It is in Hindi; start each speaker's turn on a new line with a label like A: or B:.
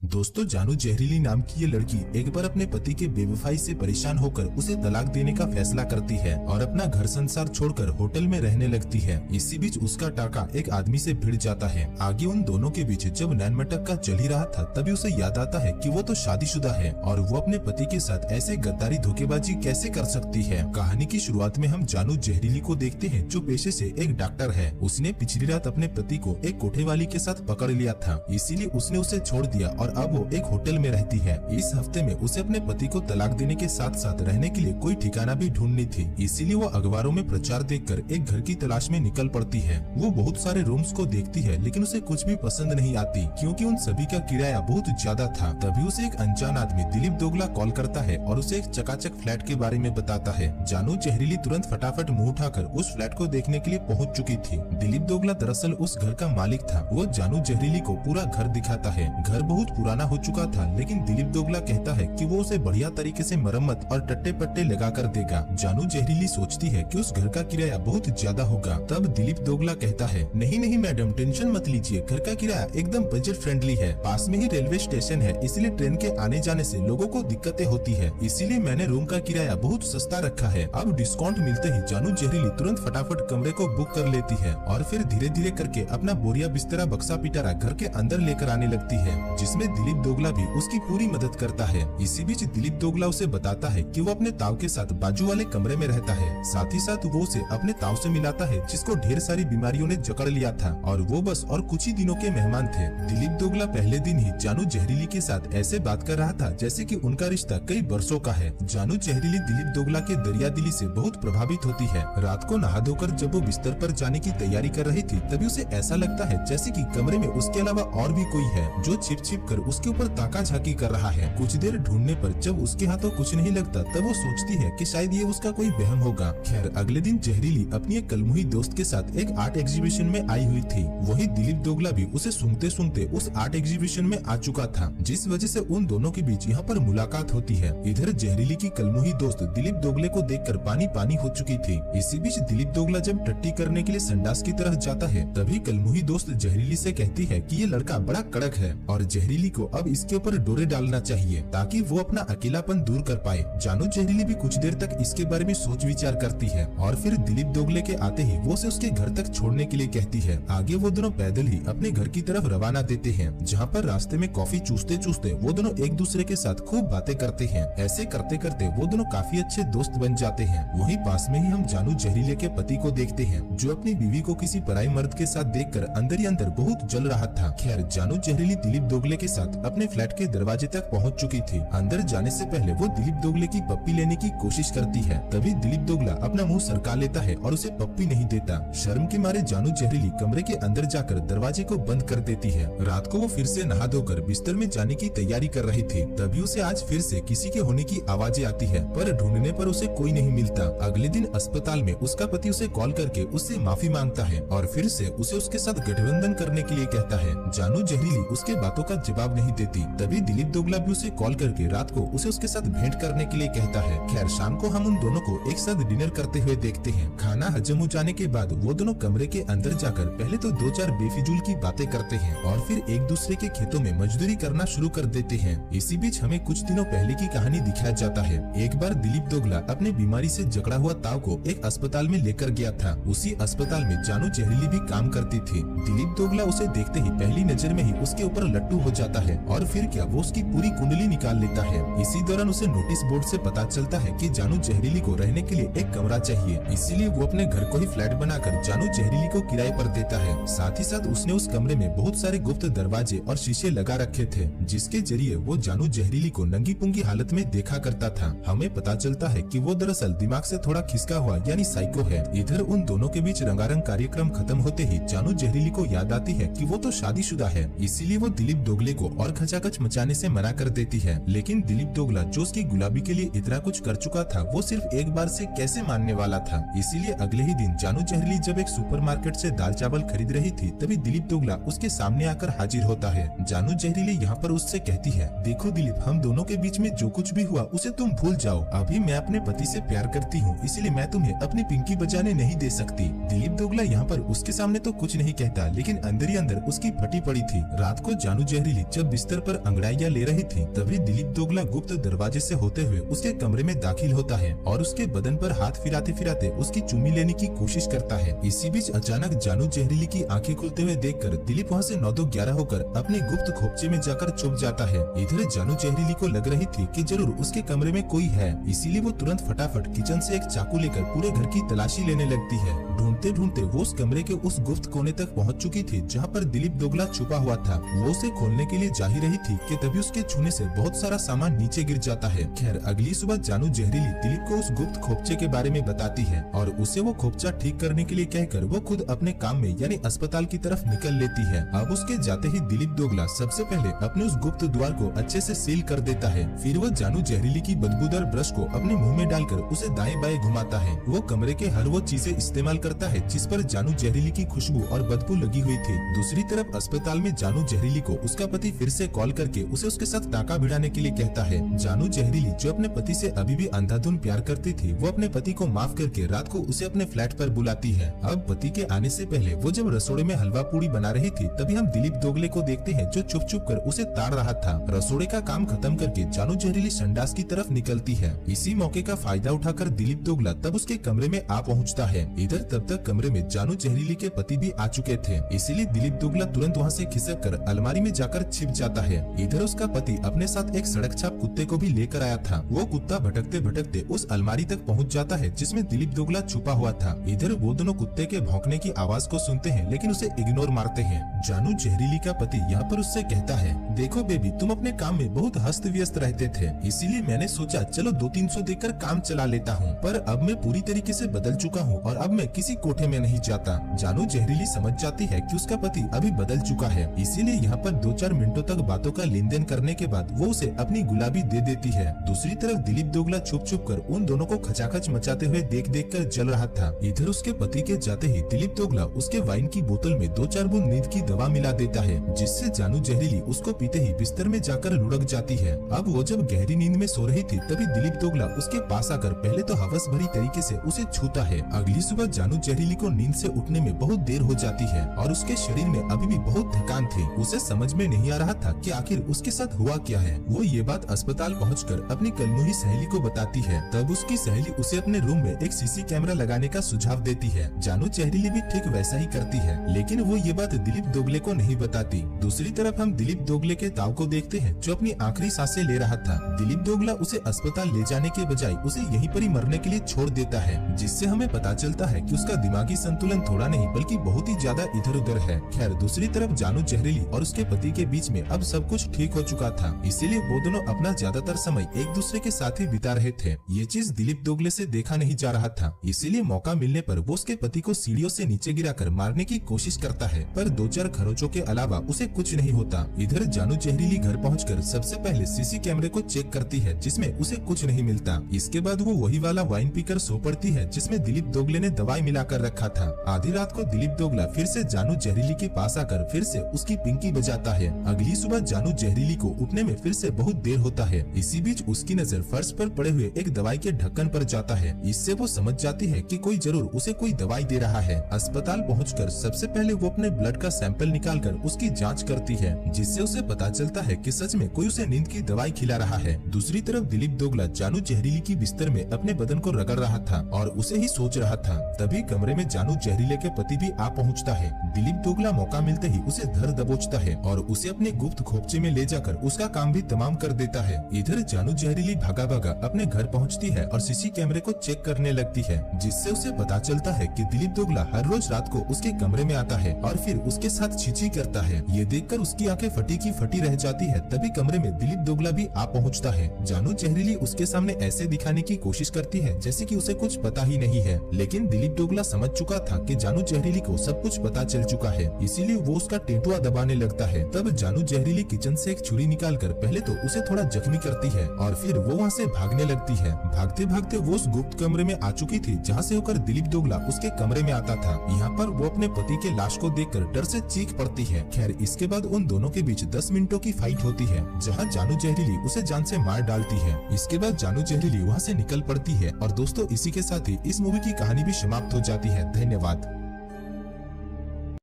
A: दोस्तों, जानू जहरीली नाम की ये लड़की एक बार अपने पति के बेवफाई से परेशान होकर उसे तलाक देने का फैसला करती है और अपना घर संसार छोड़कर होटल में रहने लगती है। इसी बीच उसका टाका एक आदमी से भिड़ जाता है। आगे उन दोनों के बीच जब नैन मटक का चल ही रहा था, तभी उसे याद आता है कि वो तो शादीशुदा है और वो अपने पति के साथ ऐसे गद्दारी धोखेबाजी कैसे कर सकती है। कहानी की शुरुआत में हम जानू जहरीली को देखते हैं, जो पेशे से एक डॉक्टर है। उसने पिछली रात अपने पति को एक कोठेवाली के साथ पकड़ लिया था, इसीलिए उसने उसे छोड़ दिया और अब वो एक होटल में रहती है। इस हफ्ते में उसे अपने पति को तलाक देने के साथ साथ रहने के लिए कोई ठिकाना भी ढूंढनी थी, इसीलिए वो अखबारों में प्रचार देखकर एक घर की तलाश में निकल पड़ती है। वो बहुत सारे रूम्स को देखती है, लेकिन उसे कुछ भी पसंद नहीं आती, क्योंकि उन सभी का किराया बहुत ज्यादा था। तभी उसे एक अनजान आदमी दिलीप दोगला कॉल करता है और उसे एक चकाचक फ्लैट के बारे में बताता है। जानू जहरीली तुरंत फटाफट मुंह उठाकर उस फ्लैट को देखने के लिए पहुँच चुकी थी। दिलीप दोगला दरअसल उस घर का मालिक था। वो जानू जहरीली को पूरा घर दिखाता है। घर बहुत पुराना हो चुका था, लेकिन दिलीप दोगला कहता है कि वो उसे बढ़िया तरीके से मरम्मत और टट्टे पट्टे लगा कर देगा। जानू जहरीली सोचती है कि उस घर का किराया बहुत ज्यादा होगा। तब दिलीप दोगला कहता है, नहीं नहीं मैडम, टेंशन मत लीजिए, घर का किराया एकदम बजट फ्रेंडली है। पास में ही रेलवे स्टेशन है, इसलिए ट्रेन के आने जाने से लोगों को दिक्कतें होती है, इसीलिए मैंने रूम का किराया बहुत सस्ता रखा है। अब डिस्काउंट मिलते ही जानू जहरीली तुरंत फटाफट कमरे को बुक कर लेती है और फिर धीरे धीरे करके अपना बोरिया बिस्तरा बक्सा पिटारा घर के अंदर लेकर आने लगती है, जिसमें दिलीप दोगला भी उसकी पूरी मदद करता है। इसी बीच दिलीप दोगला उसे बताता है कि वो अपने ताऊ के साथ बाजू वाले कमरे में रहता है। साथ ही साथ वो उसे अपने ताऊ से मिलाता है, जिसको ढेर सारी बीमारियों ने जकड़ लिया था और वो बस और कुछ ही दिनों के मेहमान थे। दिलीप दोगला पहले दिन ही जानू जहरीली के साथ ऐसे बात कर रहा था जैसे कि उनका रिश्ता कई बरसों का है। जानू जहरीली दिलीप दोगला के दरिया दिली से बहुत प्रभावित होती है। रात को नहा धोकर जब वो बिस्तर पर जाने की तैयारी कर रही थी, तभी उसे ऐसा लगता है जैसे कि कमरे में उसके अलावा और भी कोई है, जो छिप छिप कर उसके ऊपर ताका झाकी कर रहा है। कुछ देर ढूंढने पर जब उसके हाथों कुछ नहीं लगता, तब वो सोचती है कि शायद ये उसका कोई वहम होगा। खैर, अगले दिन जहरीली अपनी एक कलमुही दोस्त के साथ एक आर्ट एग्जीबिशन में आई हुई थी। वही दिलीप दोगला भी उसे सूंघते सूंघते उस आर्ट एग्जीबिशन में आ चुका था, जिस वजह से उन दोनों के बीच यहाँ पर मुलाकात होती है। इधर जहरीली की कलमुही दोस्त दिलीप दोगले को देखकर पानी पानी हो चुकी थी। इसी बीच दिलीप दोगला जब टट्टी करने के लिए संडास की तरफ जाता है, तभी कलमुही दोस्त जहरीली से कहती है कि ये लड़का बड़ा कड़क है और जहरीली को अब इसके ऊपर डोरे डालना चाहिए ताकि वो अपना अकेलापन दूर कर पाए। जानू जहरीली भी कुछ देर तक इसके बारे में सोच विचार करती है और फिर दिलीप दोगले के आते ही वो उसे उसके घर तक छोड़ने के लिए कहती है। आगे वो दोनों पैदल ही अपने घर की तरफ रवाना देते हैं, जहाँ पर रास्ते में कॉफी चूसते चूसते वो दोनों एक दूसरे के साथ खूब बातें करते हैं। ऐसे करते करते वो दोनों काफी अच्छे दोस्त बन जाते हैं। वहीं पास में ही हम जानू जहरीले के पति को देखते हैं, जो अपनी बीवी को किसी पराई मर्द के साथ देखकर अंदर ही अंदर बहुत जल रहा था। खैर, जानू जहरीली दिलीप दोगले के साथ अपने फ्लैट के दरवाजे तक पहुंच चुकी थी। अंदर जाने से पहले वो दिलीप दोगले की पप्पी लेने की कोशिश करती है, तभी दिलीप दोगला अपना मुंह सरका लेता है और उसे पप्पी नहीं देता। शर्म के मारे जानू जहरीली कमरे के अंदर जाकर दरवाजे को बंद कर देती है। रात को वो फिर से नहा धोकर बिस्तर में जाने की तैयारी कर रही थी, तभी उसे आज फिर से किसी के होने की आवाजें आती है, पर ढूंढने पर उसे कोई नहीं मिलता। अगले दिन अस्पताल में उसका पति उसे कॉल करके उससे माफी मांगता है और फिर से उसे उसके साथ गठबंधन करने के लिए कहता है। जानू जहरीली उसके बातों का जवाब नहीं देती। तभी दिलीप दोगला भी उसे कॉल करके रात को उसे उसके साथ भेंट करने के लिए कहता है। खैर, शाम को हम उन दोनों को एक साथ डिनर करते हुए देखते हैं। खाना हजम हो जाने के बाद वो दोनों कमरे के अंदर जाकर पहले तो 2-4 बेफिजूल की बातें करते हैं और फिर एक दूसरे के खेतों में मजदूरी करना शुरू कर देते हैं। इसी बीच हमें कुछ दिनों पहले की कहानी दिखाया जाता है। एक बार दिलीप दोगला अपने बीमारी से जकड़ा हुआ ताऊ को एक अस्पताल में लेकर गया था। उसी अस्पताल में जानू जहरीली भी काम करती थी। दिलीप दोगला उसे देखते ही पहली नजर में ही उसके ऊपर लट्टू हो जाता है और फिर क्या, वो उसकी पूरी कुंडली निकाल लेता है। इसी दौरान उसे नोटिस बोर्ड से पता चलता है कि जानू जहरीली को रहने के लिए एक कमरा चाहिए, इसीलिए वो अपने घर को ही फ्लैट बनाकर जानू जहरीली को किराए पर देता है। साथ ही साथ उसने उस कमरे में बहुत सारे गुप्त दरवाजे और शीशे लगा रखे थे, जिसके जरिए वो जानू जहरीली को नंगी पुंगी हालत में देखा करता था। हमें पता चलता है कि वो दरअसल दिमाग से थोड़ा खिसका हुआ यानी साइको है। इधर उन दोनों के बीच रंगारंग कार्यक्रम खत्म होते ही जानू जहरीली को याद आती है कि वो तो शादीशुदा है, इसीलिए वो दिलीप दोगले को और खचाखच मचाने से मना कर देती है। लेकिन दिलीप दोगला जो उसकी गुलाबी के लिए इतना कुछ कर चुका था, वो सिर्फ एक बार से कैसे मानने वाला था। इसीलिए अगले ही दिन जानू जहरीली जब एक सुपरमार्केट से दाल चावल खरीद रही थी, तभी दिलीप दोगला उसके सामने आकर हाजिर होता है। जानू जहरीली यहाँ पर उससे कहती है, देखो दिलीप, हम दोनों के बीच में जो कुछ भी हुआ उसे तुम भूल जाओ। अभी मैं अपने पति से प्यार करती हूँ, इसलिए मैं तुम्हें अपनी पिंकी बजाने नहीं दे सकती। दिलीप दोगला यहाँ पर उसके सामने तो कुछ नहीं कहता, लेकिन अंदर ही अंदर उसकी फटी पड़ी थी। रात को जानू जहरीली जब बिस्तर पर अंगड़ाइयां ले रही थी, तभी दिलीप दोगला गुप्त दरवाजे से होते हुए उसके कमरे में दाखिल होता है और उसके बदन पर हाथ फिराते फिराते उसकी चुम्मी लेने की कोशिश करता है। इसी बीच अचानक जानू जहरीली की आंखें खुलते हुए देखकर दिलीप वहाँ से 9-11 होकर अपने गुप्त खोपचे में जाकर छुप जाता है। इधर जानू जहरीली को लग रही थी कि जरूर उसके कमरे में कोई है, इसीलिए वो तुरंत फटाफट किचन से एक चाकू लेकर पूरे घर की तलाशी लेने लगती है। ढूंढते ढूंढते वो उस कमरे के उस गुप्त कोने तक पहुंच चुकी थी जहां पर दिलीप दोगला छुपा हुआ था। वो उसे खोलने के लिए जा ही रही थी कि तभी उसके छूने से बहुत सारा सामान नीचे गिर जाता है। खैर अगली सुबह जानू जहरीली दिलीप को उस गुप्त खोपचे के बारे में बताती है और उसे वो खोपचा ठीक करने के लिए कहकर वो खुद अपने काम में यानी अस्पताल की तरफ निकल लेती है। अब उसके जाते ही दिलीप दोगला सबसे पहले अपने उस गुप्त द्वार को अच्छे से सील कर देता है। फिर वो जानू जहरीली की बदबूदार ब्रश को अपने मुंह में डालकर उसे दाएं बाएं घुमाता है। वो कमरे के हर वो चीजें इस्तेमाल करता है जिस पर जानू जहरीली की खुशबू और बदबू लगी हुई थी। दूसरी तरफ अस्पताल में जानू जहरीली को उसका पति फिर से कॉल करके उसे उसके साथ टाका भिड़ाने के लिए कहता है। जानू जहरीली जो अपने पति से अभी भी अंधाधुंध प्यार करती थी, वो अपने पति को माफ करके रात को उसे अपने फ्लैट पर बुलाती है। अब पति के आने से पहले वो जब रसोड़े में हलवा पूड़ी बना रही थी, तभी हम दिलीप दोगले को देखते हैं जो चुप चुप कर उसे ताड़ रहा था। रसोड़े का काम खत्म करके जानू जहरीली संडास की तरफ निकलती है। इसी मौके का फायदा उठाकर दिलीप दोगला तब उसके कमरे में आ पहुँचता है। इधर तब तक कमरे में जानू जहरीली के पति भी आ चुके थे, इसीलिए दिलीप दोगला तुरंत वहाँ से खिसक कर अलमारी में जाकर छिप जाता है। इधर उसका पति अपने साथ एक सड़क छाप कुत्ते को भी लेकर आया था। वो कुत्ता भटकते भटकते उस अलमारी तक पहुँच जाता है जिसमें दिलीप दोगला छुपा हुआ था। इधर वो दोनों कुत्ते के भौंकने की आवाज को सुनते हैं लेकिन उसे इग्नोर मारते हैं। जानू जहरीली का पति यहाँ पर उससे कहता है, देखो बेबी, तुम अपने काम में बहुत हस्त व्यस्त रहते थे, इसीलिए मैंने सोचा चलो 200-300 देकर काम चला लेता हूँ, पर अब मैं पूरी तरीके से बदल चुका हूँ और अब मैं किसी कोठे में नहीं जाता। जानू जहरीली समझ जाती है कि उसका पति अभी बदल चुका है, इसीलिए यहाँ पर 2-4 मिनटों तक बातों का लेन देन करने के बाद वो उसे अपनी गुलाबी दे देती है। दूसरी तरफ दिलीप दोगला छुप छुप कर उन दोनों को खचाखच मचाते हुए देख देख कर जल रहा था। इधर उसके पति के जाते ही दिलीप दोगला उसके वाइन की बोतल में 2-4 बूंद नींद की दवा मिला देता है, जिससे जानू जहरीली उसको पीते ही बिस्तर में जाकर लुढ़क जाती है। अब वो जब गहरी नींद में सो रही थी, तभी दिलीप दोगला उसके पास आकर पहले तो हवस भरी तरीके से उसे छूता है। अगली सुबह जानू जहरीली को नींद से उठने में बहुत देर हो जाती है और उसके शरीर में अभी भी बहुत थकान थी। उसे समझ में नहीं आ रहा था कि आखिर उसके साथ हुआ क्या है। वो ये बात अस्पताल पहुंचकर अपनी कलमुही सहेली को बताती है। तब उसकी सहेली उसे अपने रूम में एक सीसी कैमरा लगाने का सुझाव देती है। जानू जहरीली भी ठीक वैसा ही करती है, लेकिन वो ये बात दिलीप दोगले को नहीं बताती। दूसरी तरफ हम दिलीप दोगले के ताऊ को देखते हैं जो अपनी आखिरी सांसें ले रहा था। दिलीप दोगला उसे अस्पताल ले जाने के बजाय उसे यहीं पर ही मरने के लिए छोड़ देता है, जिससे हमें पता चलता है कि उसका दिमागी संतुलन थोड़ा नहीं बल्कि बहुत ही ज्यादा इधर उधर है। खैर दूसरी तरफ जानू जहरीली और उसके पति के बीच में अब सब कुछ ठीक हो चुका था, इसीलिए वो दोनों अपना ज्यादातर समय एक दूसरे के साथ ही बिता रहे थे। ये चीज दिलीप दोगले से देखा नहीं जा रहा था, इसीलिए मौका मिलने पर वो उसके पति को सीढ़ियों से नीचे गिराकर मारने की कोशिश करता है, पर 2-4 खरोचों के अलावा उसे कुछ नहीं होता। इधर जानू जहरीली घर पहुंचकर सबसे पहले सीसी कैमरे को चेक करती है, जिसमें उसे कुछ नहीं मिलता। इसके बाद वो वही वाला वाइन पीकर सो पड़ती है जिसमें दिलीप दोगले ने दवाई मिलाकर रखा था। आधी रात को दिलीप दोगला फिर से जानू जहरीली के पास आकर फिर से उसकी पिंकी बजाता है। अगली सुबह जानू जहरीली को उठने में फिर से बहुत देर होता है। इसी बीच उसकी नजर फर्श पर पड़े हुए एक दवाई के ढक्कन पर जाता है। इससे वो समझ जाती है कि कोई जरूर उसे कोई दवाई दे रहा है। अस्पताल पहुंचकर सबसे पहले वो अपने ब्लड का सैंपल निकालकर उसकी जांच करती है, जिससे उसे पता चलता है कि सच में कोई उसे नींद की दवाई खिला रहा है। दूसरी तरफ दिलीप दोगला जानू जहरीली की बिस्तर में अपने बदन को रगड़ रहा था और उसे ही सोच रहा था। तभी कमरे में जानू जहरीले के पति भी आ पहुंचता है। दिलीप दोगला मौका मिलते ही उसे धर दबोचता है और उसे अपने गुप्त खोपचे में ले जाकर उसका काम भी तमाम कर देता है। इधर जानू जहरीली भागा भागा अपने घर पहुंचती है और सीसी कैमरे को चेक करने लगती है, जिससे उसे पता चलता है कि दिलीप दोगला हर रोज रात को उसके कमरे में आता है और फिर उसके साथ छीछी करता है। ये देखकर उसकी आंखें फटी की फटी रह जाती है। तभी कमरे में दिलीप दोगला भी आ पहुंचता है। जानू जहरीली उसके सामने ऐसे दिखाने की कोशिश करती है जैसे कि उसे कुछ पता ही नहीं है, लेकिन दिलीप दोगला समझ चुका था कि जानू जहरीली को सब कुछ पता चल चुका है, इसीलिए वो उसका टेंटुआ दबाने लगता है। तब जानू जहरीली किचन से एक छुरी निकालकर पहले तो उसे थोड़ा जख्मी करती है और फिर वो वहाँ से भागने लगती है। भागते भागते वो उस गुप्त कमरे में आ चुकी थी जहाँ से होकर दिलीप दोगला उसके कमरे में आता था। यहाँ पर वो अपने पति के लाश को देखकर डर से चीख पड़ती है। खैर इसके बाद उन दोनों के बीच 10 मिनटों की फाइट होती है, जहाँ जानू जहरीली उसे जान से मार डालती है। इसके बाद जानू जहरीली वहाँ से निकल पड़ती है। और दोस्तों इसी के साथ ही इस मूवी की कहानी भी समाप्त हो जाती है। धन्यवाद।